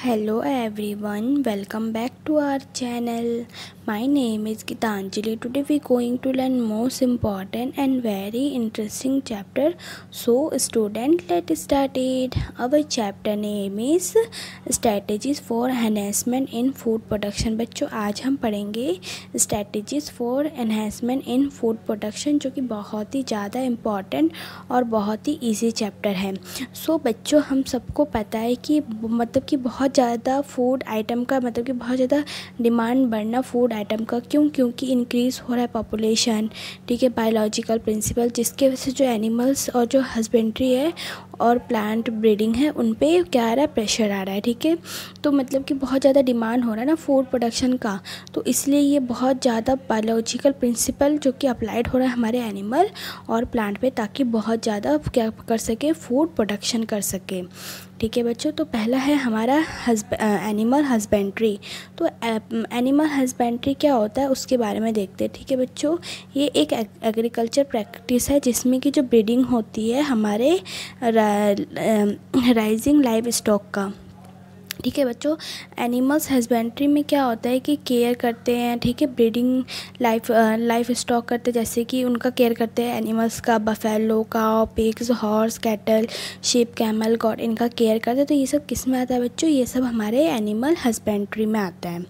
Hello everyone, welcome back to our channel. My name is Gitanjali. Today we going to learn most important and very interesting chapter. So student, let's start it. Our chapter name is Strategies for Enhancement in Food Production. बच्चों आज हम पढ़ेंगे Strategies for Enhancement in Food Production, जो कि बहुत ही ज़्यादा important और बहुत ही ईजी चैप्टर है. सो बच्चों हम सबको पता है कि मतलब कि बहुत ज़्यादा फूड आइटम का मतलब कि बहुत ज़्यादा डिमांड बढ़ना फूड आइटम का क्योंकि इंक्रीज़ हो रहा है पॉपुलेशन. ठीक है, बायोलॉजिकल प्रिंसिपल जिसके वजह से जो एनिमल्स और जो हस्बेंड्री है और प्लांट ब्रीडिंग है उन पे क्या आ रहा है, प्रेशर आ रहा है. ठीक है, तो मतलब कि बहुत ज़्यादा डिमांड हो रहा है ना फूड प्रोडक्शन का, तो इसलिए ये बहुत ज़्यादा बायोलॉजिकल प्रिंसिपल जो कि अप्लाइड हो रहा है हमारे एनिमल और प्लांट पे, ताकि बहुत ज़्यादा क्या कर सके, फूड प्रोडक्शन कर सके. ठीक है बच्चों, तो पहला है हमारा एनिमल हस्बेंड्री. तो एनिमल हस्बेंड्री क्या होता है उसके बारे में देखते हैं. ठीक है बच्चों, ये एक एग्रीकल्चर प्रैक्टिस है जिसमें कि जो ब्रीडिंग होती है हमारे राइजिंग लाइव स्टॉक का. ठीक है बच्चों, एनिमल्स हस्बेंड्री में क्या होता है कि केयर करते हैं. ठीक है, ब्रीडिंग लाइफ स्टॉक करते हैं, जैसे कि उनका केयर करते हैं एनिमल्स का, buffalo, cow, pigs, horse, cattle, sheep, camel, goat, इनका केयर करते हैं. तो ये सब किस में आता है बच्चों, ये सब हमारे एनिमल हस्बेंड्री में आता है.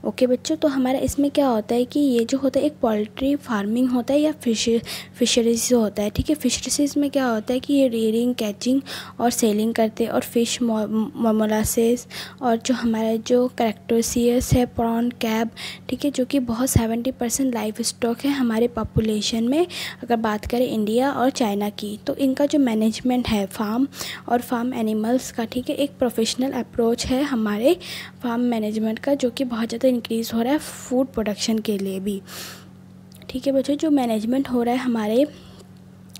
ओके बच्चों, तो हमारा इसमें क्या होता है कि ये जो होता है एक पोल्ट्री फार्मिंग होता है या फिशरीज होता है. ठीक है, फिशरीज में क्या होता है कि ये रेयरिंग, कैचिंग और सेलिंग करते हैं. और फिश, मोलासेस और जो हमारा जो कैरेक्टोसियस है, प्रॉन, कैब, ठीक है, जो कि बहुत 70% लाइफ स्टॉक है हमारे पॉपुलेशन में अगर बात करें इंडिया और चाइना की. तो इनका जो मैनेजमेंट है फार्म और फार्म एनिमल्स का, ठीक है, एक प्रोफेशनल अप्रोच है हमारे फार्म मैनेजमेंट का, जो कि बहुत ज़्यादा इंक्रीज़ हो रहा है फूड प्रोडक्शन के लिए भी. ठीक है बच्चों, जो मैनेजमेंट हो रहा है हमारे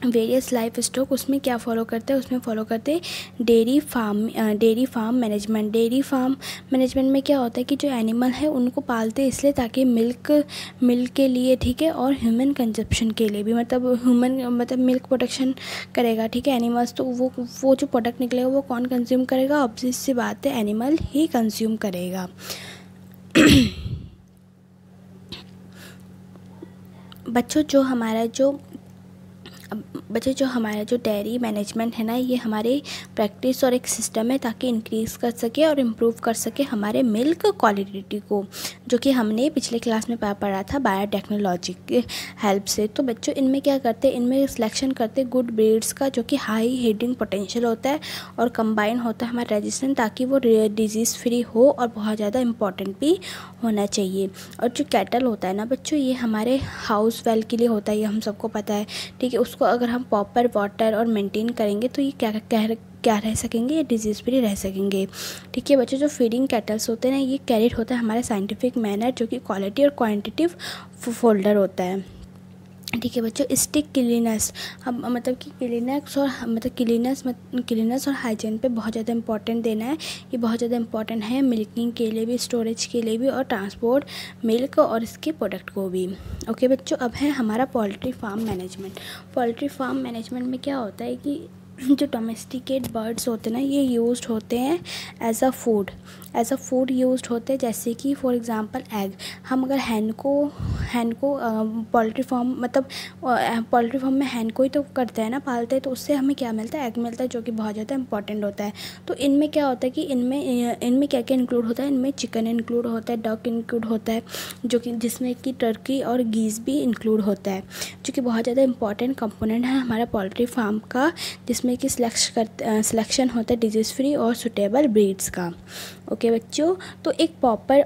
वेरियस लाइफ स्टॉक, उसमें क्या फॉलो करते हैं, उसमें फॉलो करते हैं dairy farm management. Dairy farm management में क्या होता है कि जो एनिमल है उनको पालते इसलिए ताकि मिल्क के लिए, ठीक है, और ह्यूमन कंजप्शन के लिए भी, मतलब मिल्क प्रोडक्शन करेगा. ठीक है, एनिमल्स, तो वो जो प्रोडक्ट निकलेगा वो कौन कंज्यूम करेगा, ऑब्वियस सी बात है एनिमल ही कंज्यूम करेगा. बच्चों जो हमारा जो डेयरी मैनेजमेंट है ना, ये हमारे प्रैक्टिस और एक सिस्टम है ताकि इंक्रीज़ कर सके और इम्प्रूव कर सके हमारे मिल्क क्वालिटी को, जो कि हमने पिछले क्लास में पढ़ा था बायोटेक्नोलॉजी के हेल्प से. तो बच्चों इनमें क्या करते हैं, इनमें सिलेक्शन करते हैं गुड ब्रीड्स का, जो कि हाई हीडिंग पोटेंशियल होता है और कंबाइन होता है हमारा रेजिस्टेंट, ताकि वो डिजीज़ फ्री हो और बहुत ज़्यादा इम्पॉर्टेंट भी होना चाहिए. और जो कैटल होता है ना बच्चों, ये हमारे हाउस वेल के लिए होता है, ये हम सबको पता है. ठीक है, उसको अगर हम प्रॉपर वाटर और मेंटेन करेंगे तो ये क्या रह सकेंगे, ये डिजीज़ फ्री रह सकेंगे. ठीक है बच्चों, जो फीडिंग कैटल्स होते हैं ना, ये कैरिड होता है हमारा साइंटिफिक मैनर, जो कि क्वालिटी और क्वांटिटिव फोल्डर होता है. ठीक है बच्चों, स्टिक क्लीनेस, हम मतलब कि क्लीनेस और हाइजीन पे बहुत ज़्यादा इंपॉर्टेंट देना है. ये बहुत ज़्यादा इंपॉर्टेंट है मिल्किंग के लिए भी, स्टोरेज के लिए भी, और ट्रांसपोर्ट मिल्क और इसके प्रोडक्ट को भी. ओके बच्चों, अब है हमारा poultry farm management. Poultry farm management में क्या होता है कि जो डोमेस्टिकेट बर्ड्स होते हैं ना, ये यूज्ड होते हैं एज अ फूड यूज्ड होते हैं. जैसे कि फॉर एग्जांपल एग, हम अगर हैन को पोल्ट्री फार्म में हैन को ही तो करते हैं ना, पालते हैं, तो उससे हमें क्या मिलता है, एग मिलता है, जो कि बहुत ज़्यादा इंपॉर्टेंट होता है. तो इनमें क्या होता है कि इनमें क्या क्या इंक्लूड होता है, इनमें चिकन इंक्लूड होता है, डक इंक्लूड होता है, जो कि जिसमें कि टर्की और गीज़ भी इंक्लूड होता है, जो कि बहुत ज़्यादा इंपॉर्टेंट कंपोनेंट है हमारा पोल्ट्री फार्म का, जिसमें कि सिलेक्शन होता है डिजीज़ फ्री और सुटेबल ब्रीड्स का. ओके बच्चों, तो एक प्रॉपर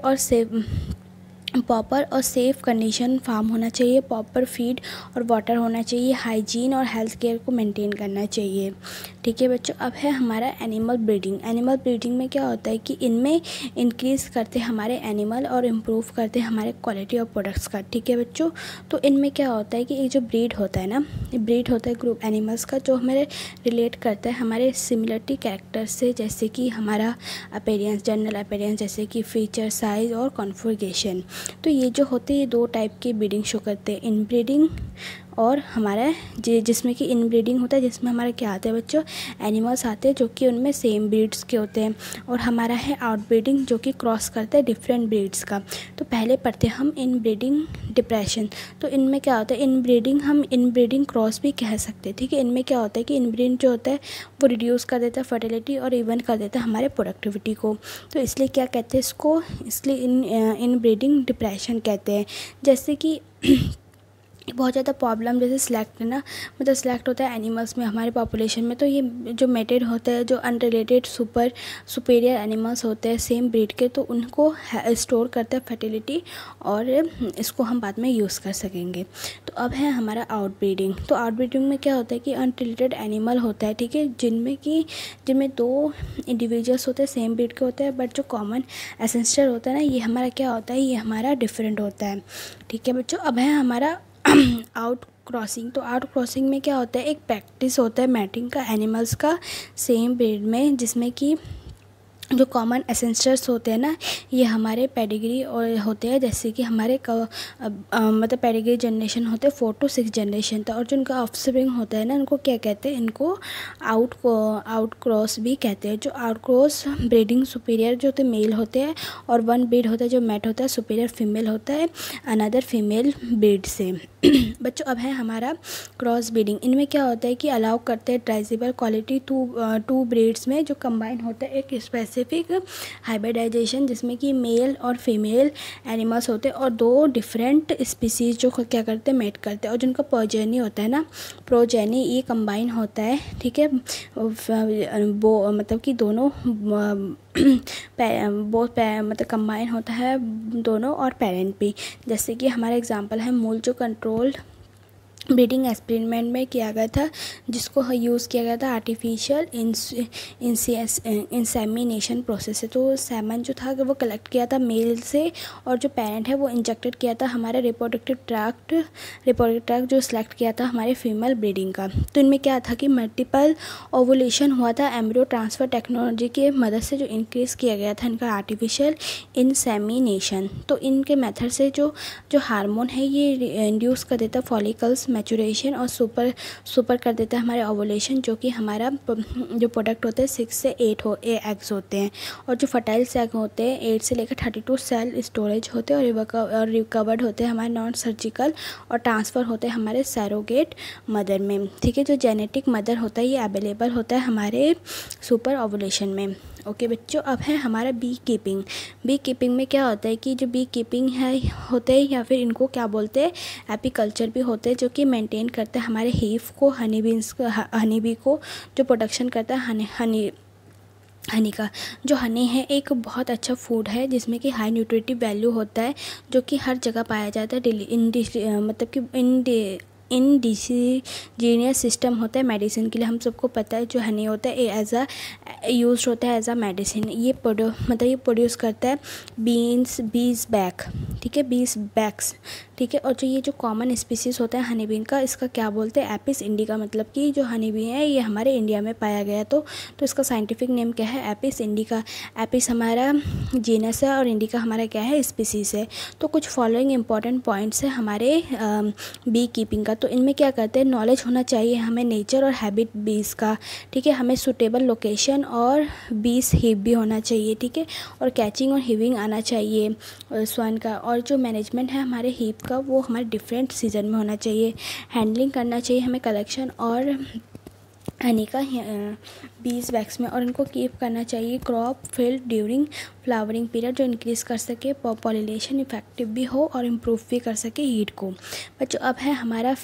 और सेफ़ कंडीशन फार्म होना चाहिए, प्रॉपर फीड और वाटर होना चाहिए, हाइजीन और हेल्थ केयर को मेंटेन करना चाहिए. ठीक है बच्चों, अब है हमारा एनिमल ब्रीडिंग में क्या होता है कि इनमें इंक्रीज़ करते हैं हमारे एनिमल और इम्प्रूव करते हैं हमारे क्वालिटी ऑफ प्रोडक्ट्स का. ठीक है बच्चों, तो इनमें क्या होता है कि एक जो ब्रीड होता है ना, ये ब्रीड होता है ग्रुप एनिमल्स का, जो हमारे रिलेट करता है हमारे सिमिलरिटी कैरेक्टर से, जैसे कि हमारा अपीयरेंस, जनरल अपीयरेंस, जैसे कि फीचर, साइज और कॉन्फ़िगरेशन. तो ये जो होते हैं, ये दो टाइप की ब्रीडिंग शो करते हैं, इनब्रीडिंग और हमारा जिसमें कि इनब्रीडिंग होता है, जिसमें हमारे क्या आते हैं बच्चों, एनिमल्स आते हैं जो कि उनमें सेम ब्रीड्स के होते हैं। और हमारा है आउटब्रीडिंग, जो कि क्रॉस करते हैं डिफरेंट ब्रीड्स का। तो पहले पढ़ते हैं हम इनब्रीडिंग डिप्रेशन। तो इनमें क्या होता है, इनब्रीडिंग हम इनब्रीडिंग क्रॉस भी कह सकते हैं, ठीक है। इनमें क्या होता है कि इनब्रीडिंग जो होता है वो रिड्यूस कर देता है फर्टिलिटी और इवन कर देता है हमारे प्रोडक्टिविटी को। तो इसलिए क्या कहते हैं इसको, इसलिए इनब्रीडिंग डिप्रेशन कहते हैं। जैसे कि बहुत ज़्यादा प्रॉब्लम जैसे सिलेक्ट है ना, मतलब सिलेक्ट होता है एनिमल्स में हमारे पॉपुलेशन में। तो ये जो मेटेड होते हैं, जो अनरिलेटेड सुपेरियर एनिमल्स होते हैं सेम ब्रीड के, तो उनको स्टोर करते हैं फर्टिलिटी, और इसको हम बाद में यूज़ कर सकेंगे। तो अब है हमारा आउटब्रीडिंग। तो आउटब्रीडिंग में क्या होता है कि अनरिलेटेड एनिमल होता है, ठीक है, जिनमें 2 इंडिविजुअल्स होते हैं सेम ब्रीड के होते हैं, बट जो कॉमन एसेंस्टर होता है ना, ये हमारा क्या होता है, ये हमारा डिफरेंट होता है, ठीक है बच्चों। अब है हमारा आउट क्रॉसिंग। तो आउट क्रॉसिंग में क्या होता है, एक प्रैक्टिस होता है मैटिंग का एनिमल्स का सेम ब्रीड में, जिसमें कि जो कॉमन एसेंस्टर्स होते हैं ना, ये हमारे पेडिग्री और होते हैं, जैसे कि हमारे मतलब पेडिग्री जनरेशन होते हैं 4 to 6 जनरेशन तक। और जो उनका ऑफस्प्रिंग होता है ना, उनको क्या कहते हैं, इनको आउट क्रॉस भी कहते हैं। जो आउट क्रॉस ब्रीडिंग सुपीरियर जो होते मेल होते हैं, और 1 ब्रीड होता है जो मैट होता है, सुपीरियर फीमेल होता है अनदर फीमेल ब्रीड से। बच्चों अब है हमारा क्रॉस ब्रीडिंग। इनमें क्या होता है कि अलाउ करते हैं ट्राइजिबल क्वालिटी 2 ब्रीड्स में जो कंबाइन होता है एक स्पेसिफिक हाइब्रिडाइजेशन, जिसमें कि मेल और फीमेल एनिमल्स होते हैं और 2 डिफरेंट स्पीसीज जो क्या करते हैं, मेट करते हैं। और जिनका प्रोजेनी होता है ना, प्रोजेनी ये कंबाइन होता है, ठीक है, मतलब कि दोनों मतलब कंबाइन होता है दोनों, और पेरेंट भी। जैसे कि हमारा एग्जांपल है मूल, जो कंट्रोल ब्रीडिंग एक्सपेरिमेंट में किया गया था, जिसको यूज़ किया गया था आर्टिफिशियल इंसेमिनेशन प्रोसेस से। तो सेमन जो था वो कलेक्ट किया था मेल से, और जो पेरेंट है वो इंजेक्टेड किया था हमारे रिप्रोडक्टिव ट्रैक्ट जो सिलेक्ट किया था हमारे फीमेल ब्रीडिंग का। तो इनमें क्या था कि मल्टीपल ओवुलेशन हुआ था एम्ब्रियो ट्रांसफ़र टेक्नोलॉजी की मदद से, जो इंक्रीज़ किया गया था इनका आर्टिफिशियल इंसेमिनेशन। तो इनके मेथड से जो हार्मोन है ये इंड्यूस कर देता फॉलिकल्स मैचुरेशन, और सुपर कर देता है हमारे ओवुलेशन, जो कि हमारा जो प्रोडक्ट होते हैं 6 से 8 एग्स होते हैं। और जो फर्टाइल एग होते हैं 8 से लेकर 32 सेल स्टोरेज होते हैं, और रिकवर्ड होते हैं हमारे नॉन सर्जिकल, और ट्रांसफ़र होते हैं हमारे सैरोगेट मदर में, ठीक है। जो जेनेटिक मदर होता है ये अवेलेबल होता है हमारे सुपर ओवुलेशन में। ओके बच्चों, अब है हमारा बी कीपिंग में क्या होता है कि जो बी कीपिंग है होते हैं, या फिर इनको क्या बोलते हैं, एपीकल्चर भी होते हैं, जो कि मेंटेन करते हैं हमारे हीव को, हनी बी को, जो प्रोडक्शन करता है हनी का। जो हनी है एक बहुत अच्छा फूड है, जिसमें कि हाई न्यूट्रिटिव वैल्यू होता है, जो कि हर जगह पाया जाता है, मतलब कि इंडिजीनियस सिस्टम होता है मेडिसिन के लिए। हम सबको पता है जो हनी होता है एज अ यूज होता है एज अ मेडिसिन। ये प्रोड्यूस करता है बीज बैग, ठीक है, बीज बैग्स, ठीक है। और जो कॉमन स्पीसीज़ होता है हनी बीन का, इसका क्या बोलते हैं, एपिस इंडिका, मतलब कि जो हनी बी है ये हमारे इंडिया में पाया गया। तो इसका साइंटिफिक नेम क्या है, एपिस इंडिका। एपिस हमारा जीनस है और इंडिका हमारा क्या है, स्पीसीज़ है। तो कुछ फॉलोइंग इंपॉर्टेंट पॉइंट्स है हमारे बी कीपिंग का। तो इनमें क्या करते हैं, नॉलेज होना चाहिए हमें नेचर और हैबिट बीज का, ठीक है, हमें सूटेबल लोकेशन और बीज हीप भी होना चाहिए, ठीक है, और कैचिंग और हीविंग आना चाहिए स्वर्ण का। और जो मैनेजमेंट है हमारे हीप का वो हमारे डिफरेंट सीजन में होना चाहिए। हैंडलिंग करना चाहिए हमें कलेक्शन और हनी का बीज वैक्स में, और इनको कीप करना चाहिए crop field during flowering period, जो इंक्रीज़ कर सके पॉलिनेशन इफेक्टिव भी हो और इम्प्रूव भी कर सके हीट को। बच्चों अब है हमारा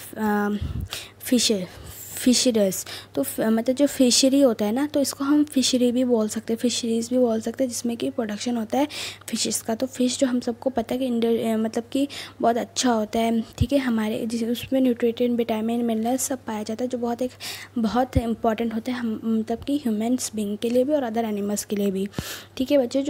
फिशरीज। तो मतलब जो फिशरी होता है ना, तो इसको हम फिशरी भी बोल सकते हैं, फिशरीज़ भी बोल सकते हैं, जिसमें कि प्रोडक्शन होता है फिशेस का। तो फ़िश जो हम सबको पता है कि मतलब कि बहुत अच्छा होता है, ठीक है, हमारे उसमें न्यूट्रिएंट विटामिन मिनरल्स सब पाया जाता है, जो बहुत इंपॉर्टेंट होता है मतलब कि ह्यूमन्स बीइंग के लिए भी और अदर एनिमल्स के लिए भी, ठीक है बच्चों।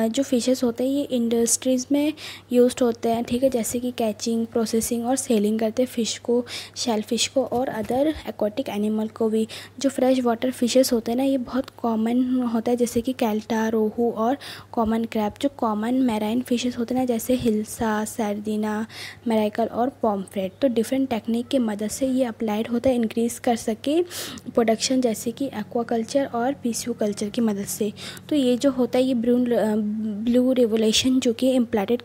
जो फिशेस होते हैं ये इंडस्ट्रीज़ में यूज होते हैं, ठीक है, जैसे कि कैचिंग, प्रोसेसिंग और सेलिंग करते हैं फ़िश को, शेल फिश को और अदर एक्वाटिक एक्वाटिक एनिमल को भी। जो फ्रेश वाटर फिशेस होते हैं ना, ये बहुत कॉमन होता है, जैसे कि कैल्टा, रोहू और कॉमन क्रैब। जो कॉमन मैराइन फिशेस होते हैं ना, जैसे हिल्सा, सार्डिना, मैराइकल और पॉम्फ्रेट। तो डिफरेंट टेक्निक की मदद से ये अप्लाइड होता है इंक्रीज़ कर सके प्रोडक्शन, जैसे कि एक्वाकल्चर और पीसीयू कल्चर की मदद से। तो ये जो होता है, ये ब्लू रेवोल्यूशन जो कि इम्प्लांटेड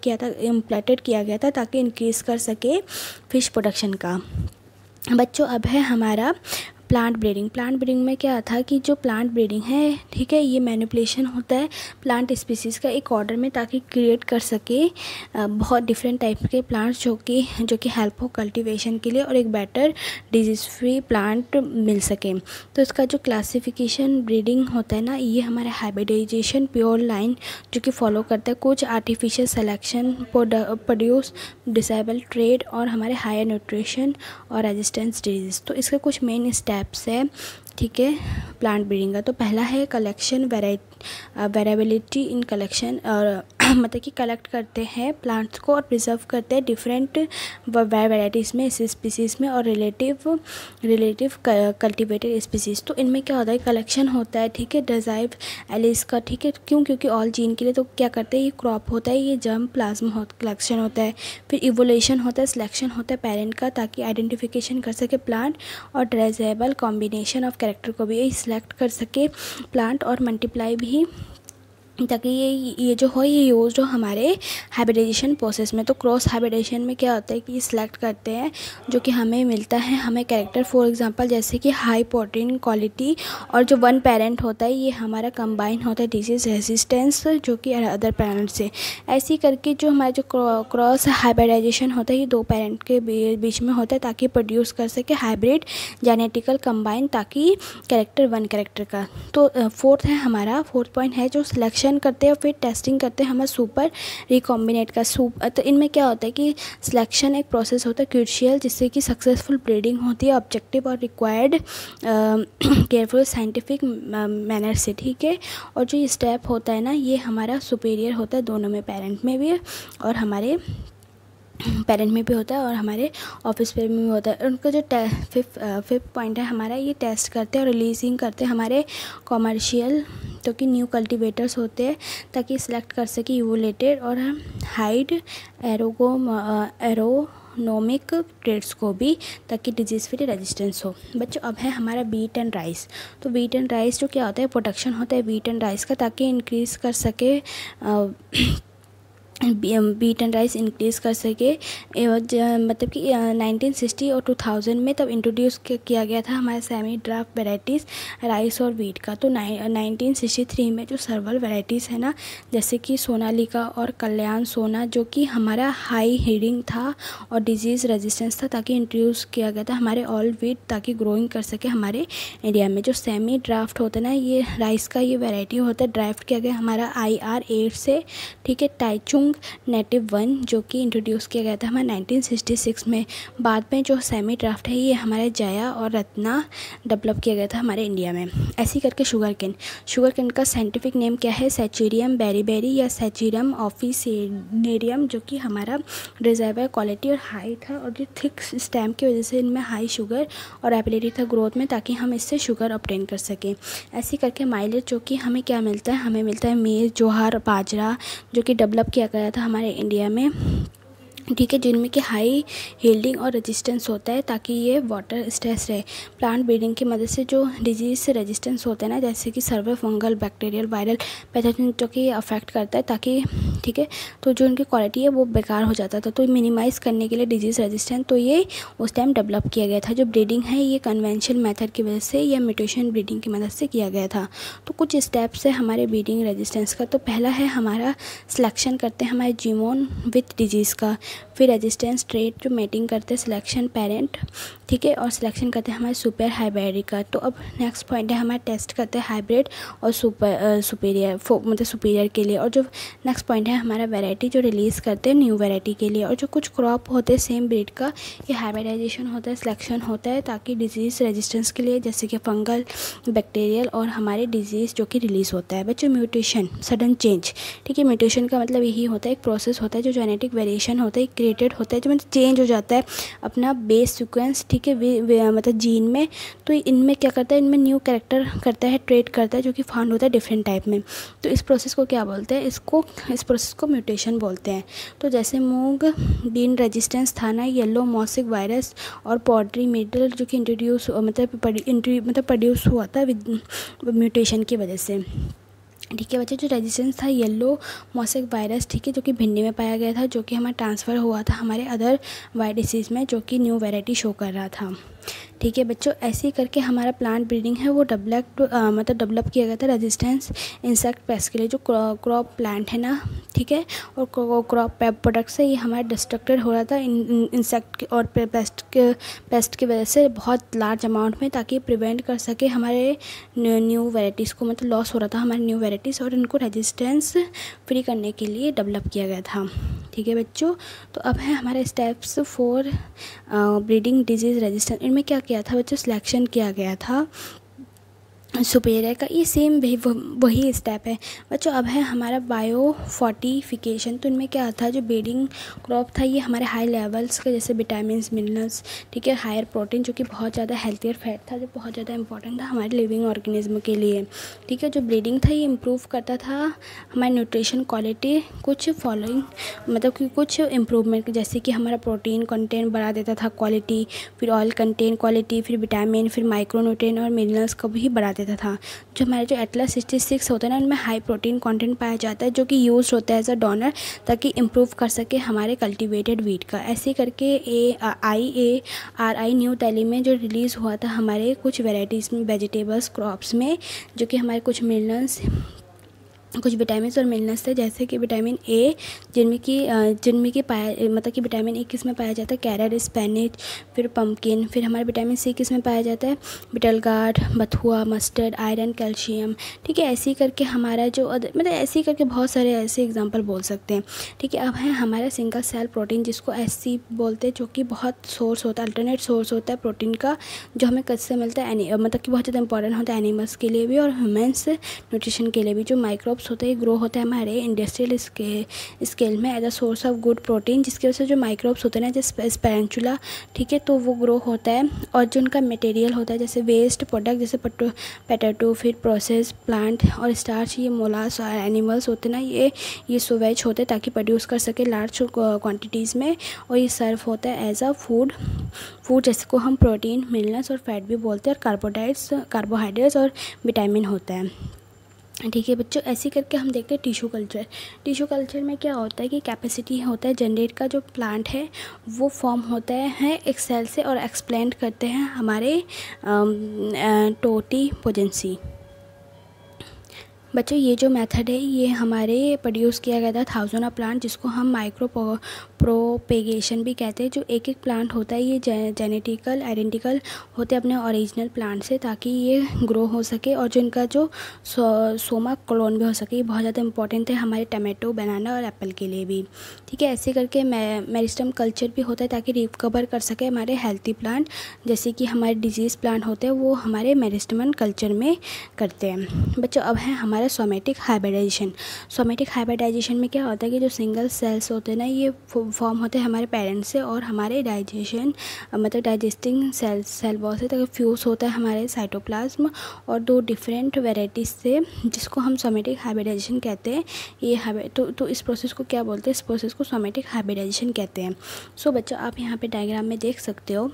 किया गया था ताकि इंक्रीज़ कर सके फिश प्रोडक्शन का। बच्चों अब है हमारा प्लांट ब्रीडिंग में क्या था कि जो प्लांट ब्रीडिंग है, ठीक है, ये मैनिपुलेशन होता है प्लांट स्पीसीज़ का एक ऑर्डर में, ताकि क्रिएट कर सके बहुत डिफरेंट टाइप के प्लांट्स जो कि हेल्प हो कल्टीवेशन के लिए और एक बेटर डिजीज़ फ्री प्लांट मिल सके। तो इसका जो क्लासिफिकेशन ब्रीडिंग होता है ना, ये हमारा हाइब्रिडाइजेशन प्योर लाइन जो कि फॉलो करता है, कुछ artificial selection, produce disable trade और हमारे हायर न्यूट्रिशन और रेजिस्टेंस डिजीज़। तो इसके कुछ मेन स्टेप्स है, ठीक है, प्लांट ब्रीडिंग का। तो पहला है कलेक्शन वेराइबिलिटी इन कलेक्शन, और मतलब कि कलेक्ट करते हैं प्लांट्स को और प्रिजर्व करते हैं डिफरेंट वैराइटीज़ में, इस स्पीसीज़ में, और रिलेटिव कल्टिवेटेड स्पीसीज़। तो इनमें क्या होता है, कलेक्शन होता है, ठीक है, डिजाइव एलिस का, ठीक है, क्योंकि ऑल जीन के लिए तो क्या करते हैं, ये क्रॉप होता है, ये जर्म प्लाज्म कलेक्शन होता है। फिर इवोल्यूशन होता है, सिलेक्शन होता है पेरेंट का, ताकि आइडेंटिफिकेशन कर सके प्लांट, और डिजाइबल कॉम्बिनेशन ऑफ कैरेक्टर को भी सिलेक्ट कर सके प्लांट, और मल्टीप्लाई भी, ताकि ये जो हो, ये यूज हो हमारे हाइब्रिडाइजेशन प्रोसेस में। तो क्रॉस हाइब्रिडाइजेशन में क्या होता है कि सिलेक्ट करते हैं जो कि हमें मिलता है हमें कैरेक्टर, फॉर एग्जांपल जैसे कि हाई प्रोटीन क्वालिटी, और जो वन पेरेंट होता है ये हमारा कंबाइन होता है डिजीज रेजिस्टेंस जो कि अदर पेरेंट से। ऐसे करके जो हमारा जो क्रॉस हाइब्रिडाइजेशन होता है, ये दो पेरेंट के बीच में होता है, ताकि प्रोड्यूस कर सके हाइब्रिड जेनेटिकल कंबाइन, ताकि कैरेक्टर वन कैरेक्टर का। तो फोर्थ पॉइंट है जो सिलेक्शन करते हैं, फिर टेस्टिंग करते हैं हमारा सुपर रिकॉम्बिनेट का। तो इनमें क्या होता है कि सिलेक्शन एक प्रोसेस होता है क्रूशियल, जिससे कि सक्सेसफुल ब्रीडिंग होती है ऑब्जेक्टिव और रिक्वायर्ड केयरफुल साइंटिफिक मैनर से, ठीक है। और जो ये स्टेप होता है ना, ये हमारा सुपीरियर होता है दोनों में, पेरेंट में भी और हमारे पेरेंट में भी होता है और हमारे ऑफिस पे भी होता है। उनका जो फिफ्थ पॉइंट है हमारा, ये टेस्ट करते हैं और रिलीजिंग करते हैं हमारे कॉमर्शियल, तो कि न्यू कल्टीवेटर्स होते हैं, ताकि सिलेक्ट कर सके यूलेटेड और हाइड एरोनोमिक ट्रेड्स को भी, ताकि डिजीज़ फ्री रेजिस्टेंस हो। बच्चों अब है हमारा वीट एंड राइस। तो वीट एंड राइस जो क्या होता है, प्रोडक्शन होता है वीट एंड राइस का, ताकि इंक्रीज़ कर सके वीट एंड राइस इंक्रीज़ कर सके। मतलब कि 1960 और 2000 में तब इंट्रोड्यूस किया गया था हमारे सेमी ड्राफ्ट वेराइटीज़ राइस और वीट का। तो 1963 में जो सर्वल वेराइटीज़ है ना, जैसे कि सोनालिका और कल्याण सोना, जो कि हमारा हाई हीडिंग था और डिजीज़ रेजिस्टेंस था, ताकि इंट्रोड्यूस किया गया था हमारे ऑल वीट, ताकि ग्रोइंग कर सके हमारे इंडिया में। जो सेमी ड्राफ्ट होता है ना, ये राइस का ये वेराइटी होता है, ड्राफ्ट किया गया हमारा IR8 से, ठीक है, टाइचुंग नेटिव 1 जो कि इंट्रोड्यूस किया गया था हमारे 1966 में। बाद में जो सेमी ड्राफ्ट है, ये हमारे जया और रत्ना डेवलप किया गया था हमारे इंडिया में। ऐसी करके शुगर केन का साइंटिफिक नेम क्या है, सैचुरियम बेरीबेरी या सैचुरियम ऑफिसिनेरियम, जो कि हमारा रिजर्वर क्वालिटी और हाई था, और जो थिक स्टेम की वजह से इनमें हाई शुगर और एबिलिटी था ग्रोथ में, ताकि हम इससे शुगर ऑब्टेन कर सकें। ऐसी करके माइलेज जो कि हमें क्या मिलता है, हमें मिलता है मेज़, ज्वार, बाजरा, जो कि डेवलप किया गया था हमारे इंडिया में, ठीक है, जिनमें कि हाई हील्डिंग और रेजिस्टेंस होता है, ताकि ये वाटर स्ट्रेस रहे। प्लांट ब्रीडिंग की मदद से जो डिजीज़ से रेजिस्टेंस होते हैं ना, जैसे कि सर्वल, फंगल, बैक्टीरियल, वायरल पैथोजन, जो कि अफेक्ट करता है, ताकि, ठीक है, तो जो उनकी क्वालिटी है वो बेकार हो जाता था। तो मिनिमाइज़ करने के लिए डिजीज़ रेजिस्टेंस, तो ये उस टाइम डेवलप किया गया था। जो ब्रीडिंग है ये कन्वेंशनल मेथड की वजह से या म्यूटेशन ब्रीडिंग की मदद से किया गया था। तो कुछ स्टेप्स है हमारे ब्रीडिंग रेजिस्टेंस का। तो पहला है हमारा सिलेक्शन करते हैं हमारे जीमोन विथ डिजीज़ का, फिर रेजिस्टेंस ट्रेट जो मेटिंग करते हैं, सिलेक्शन पेरेंट, ठीक है, और सिलेक्शन करते हैं हमारे सुपर हाइब्रिड का। तो अब नेक्स्ट पॉइंट है हमारा टेस्ट करते हैं हाइब्रिड और सुपीरियर मतलब सुपीरियर के लिए। और जो नेक्स्ट पॉइंट है है हमारा वैरायटी जो रिलीज़ करते हैं न्यू वैरायटी के लिए। और जो कुछ क्रॉप होते हैं सेम ब्रीड का, ये हाइब्रिडाइजेशन होता है, सिलेक्शन होता है ताकि डिजीज़ रेजिस्टेंस के लिए, जैसे कि फंगल, बैक्टीरियल और हमारे डिजीज़ जो कि रिलीज़ होता है। बच्चों म्यूटेशन, सडन चेंज, ठीक है। म्यूटेशन का मतलब यही होता है, एक प्रोसेस होता है जो जेनेटिक वेरिएशन होता है, क्रिएटेड होता है, जो मतलब चेंज हो जाता है अपना बेस सीक्वेंस, ठीक है, मतलब जीन में। तो इनमें क्या करता है, इनमें न्यू कैरेक्टर करता है, ट्रेट करता है, जो कि फाउंड होता है डिफरेंट टाइप में। तो इस प्रोसेस को क्या बोलते हैं, इस प्रोसेस को म्यूटेशन बोलते हैं। तो जैसे मूंग बीन रेजिस्टेंस था ना, येलो मोसिक वायरस और पॉटरी मिडल जो कि इंट्रोड्यूस मतलब प्रोड्यूस हुआ था विद म्यूटेशन की वजह से, ठीक है बच्चे। जो रेजिस्टेंस था येलो मोसिक वायरस, ठीक है, जो कि भिंडी में पाया गया था, जो कि हमारा ट्रांसफ़र हुआ था हमारे अदर वाई डिसीज़ में, जो कि न्यू वैरायटी शो कर रहा था, ठीक है बच्चों। ऐसे ही करके हमारा प्लांट ब्रीडिंग है वो डेवलप किया गया था रेजिस्टेंस इंसेक्ट पेस्ट के लिए। जो क्रॉप प्लांट है ना, ठीक है, और क्रॉप प्रोडक्ट से ये हमारा डिस्ट्रक्टेड हो रहा था इंसेक्ट और पेस्ट की वजह से बहुत लार्ज अमाउंट में, ताकि प्रिवेंट कर सके हमारे न्यू वैराइटीज़ को, मतलब लॉस हो रहा था हमारे न्यू वैराइटीज़, और इनको रेजिस्टेंस फ्री करने के लिए डेवलप किया गया था, ठीक है बच्चों। तो अब है हमारे steps for breeding disease resistance. इनमें क्या किया था बच्चों, सिलेक्शन किया गया था सुपेरियर का, ये सेम वही स्टेप है बच्चों। अब है हमारा बायो फोर्टिफिकेशन। तो इनमें क्या था, जो ब्रीडिंग क्रॉप था ये हमारे हाई लेवल्स का, जैसे विटामिन मिनरल्स, ठीक है, हायर प्रोटीन, जो कि बहुत ज़्यादा हेल्थियर फैट था, जो बहुत ज़्यादा इंपॉर्टेंट था हमारे लिविंग ऑर्गेनिज्म के लिए, ठीक है। जो ब्रीडिंग था ये इम्प्रूव करता था हमारी न्यूट्रिशन क्वालिटी, कुछ फॉलोइंग मतलब कि कुछ इम्प्रूवमेंट, जैसे कि हमारा प्रोटीन कंटेंट बढ़ा देता था क्वालिटी, फिर ऑयल कंटेंट क्वालिटी, फिर विटामिन, फिर माइक्रोन्यूट्रिएंट और मिनरल्स को भी बढ़ा देता था। जो हमारे जो एटलस 66 होता है ना, इनमें हाई प्रोटीन कंटेंट पाया जाता है, जो कि यूज होता है एज अ डोनर, ताकि इम्प्रूव कर सके हमारे कल्टीवेटेड वीट का। ऐसे करके ARI न्यू दिल्ली में जो रिलीज़ हुआ था हमारे कुछ वेराइटीज़ में, वेजिटेबल्स क्रॉप्स में, जो कि हमारे कुछ मिनरल्स, कुछ विटामिन और मिनरल्स थे, जैसे कि विटामिन ए, जिनमें कि पाया, मतलब कि विटामिन ए किस में पाया जाता है, कैरेट, स्पेनिच, फिर पम्पकिन। फिर हमारे विटामिन सी किस में पाया जाता है, बिटल गार्ड, बथुआ, मस्टर्ड, आयरन, कैल्शियम, ठीक है। ऐसे ही करके हमारा जो मतलब ऐसे ही करके बहुत सारे ऐसे एग्जांपल बोल सकते हैं, ठीक है। अब है हमारा सिंगल सेल प्रोटीन, जिसको SC बोलते हैं, जो कि बहुत सोर्स होता है, अल्टरनेट सोर्स होता है प्रोटीन का, जो हमें किससे मिलता है, मतलब कि बहुत ज़्यादा इंपॉर्टेंट होता है एनिमल्स के लिए भी और ह्यूमन्स न्यूट्रिशन के लिए भी। जो माइक्रोब्स होता है, ग्रो होता है हमारे इंडस्ट्रियल स्केल में as a source of good protein, जिसकी वजह से जो माइक्रोब्स होते हैं ना, जैसे स्पेरेंचुला, ठीक है, तो वो ग्रो होता है। और जो उनका मटेरियल होता है, जैसे वेस्ट प्रोडक्ट, जैसे पोटैटो, फिर प्रोसेस प्लांट और स्टार्च, ये मोलास और एनिमल्स होते हैं ना, ये सोवेज होते हैं, ताकि प्रोड्यूस कर सके लार्ज क्वान्टिटीज़ में, और ये सर्व होता है एज अ फूड, जैसे को हम प्रोटीन, मिनरल्स और फैट भी बोलते हैं, और कार्बोहाइड्रेट्स और विटामिन होता है, ठीक है बच्चों। ऐसे करके हम देखते हैं टिश्यू कल्चर में क्या होता है कि कैपेसिटी होता है जनरेट का, जो प्लांट है वो फॉर्म होता है एक सेल से, और एक्सप्लेंट करते हैं हमारे टोटिपोटेंसी। बच्चों ये जो मेथड है ये हमारे प्रोड्यूस किया गया था थाउजेंड प्लांट, जिसको हम माइक्रो प्रोपेगेशन भी कहते हैं। जो एक प्लांट होता है ये जेनेटिकल आइडेंटिकल होते हैं अपने ओरिजिनल प्लांट से, ताकि ये ग्रो हो सके, और जो इनका जो सोमा क्लोन भी हो सके। ये बहुत ज़्यादा इंपॉर्टेंट है हमारे टमाटो, बनाना और एप्पल के लिए भी, ठीक है। ऐसे करके मेरिस्टम कल्चर भी होता है, ताकि रिकवर कर सके हमारे हेल्थी प्लांट, जैसे कि हमारे डिजीज़ प्लांट होते हैं वो हमारे मेरिस्टमन कल्चर में करते हैं। बच्चों अब है हमारा सोमेटिक हाइब्रिडाइजेशन में क्या होता है कि जो सिंगल सेल्स होते हैं ना, ये फॉर्म होते हैं हमारे पेरेंट्स से, और हमारे डाइजेस्टिंग सेल वॉल से, ताकि फ्यूज़ होता है हमारे साइटोप्लाज्म और दो डिफरेंट वेराइटीज़ से, जिसको हम सोमेटिक हाइब्रिडाइजेशन कहते हैं। ये तो इस प्रोसेस को क्या बोलते हैं, इस प्रोसेस को सोमेटिक हाइब्रिडाइजेशन कहते हैं। सो बच्चों आप यहाँ पे डायग्राम में देख सकते हो,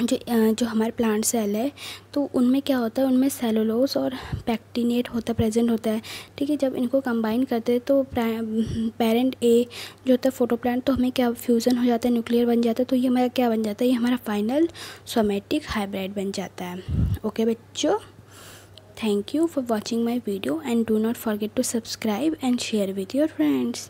जो हमारे प्लांट सेल है, तो उनमें क्या होता है, उनमें सेलुलोज और पैक्टिनेट प्रेजेंट होता है, ठीक है। जब इनको कंबाइन करते हैं तो पेरेंट ए जो होता है फोटोप्लांट, तो हमें क्या फ्यूज़न हो जाता है, न्यूक्लियर बन जाता है, तो ये हमारा क्या बन जाता है, ये हमारा फाइनल सोमेटिक हाइब्रिड बन जाता है। ओके बच्चों, thank you for watching my video and do not forget to subscribe and share with your friends.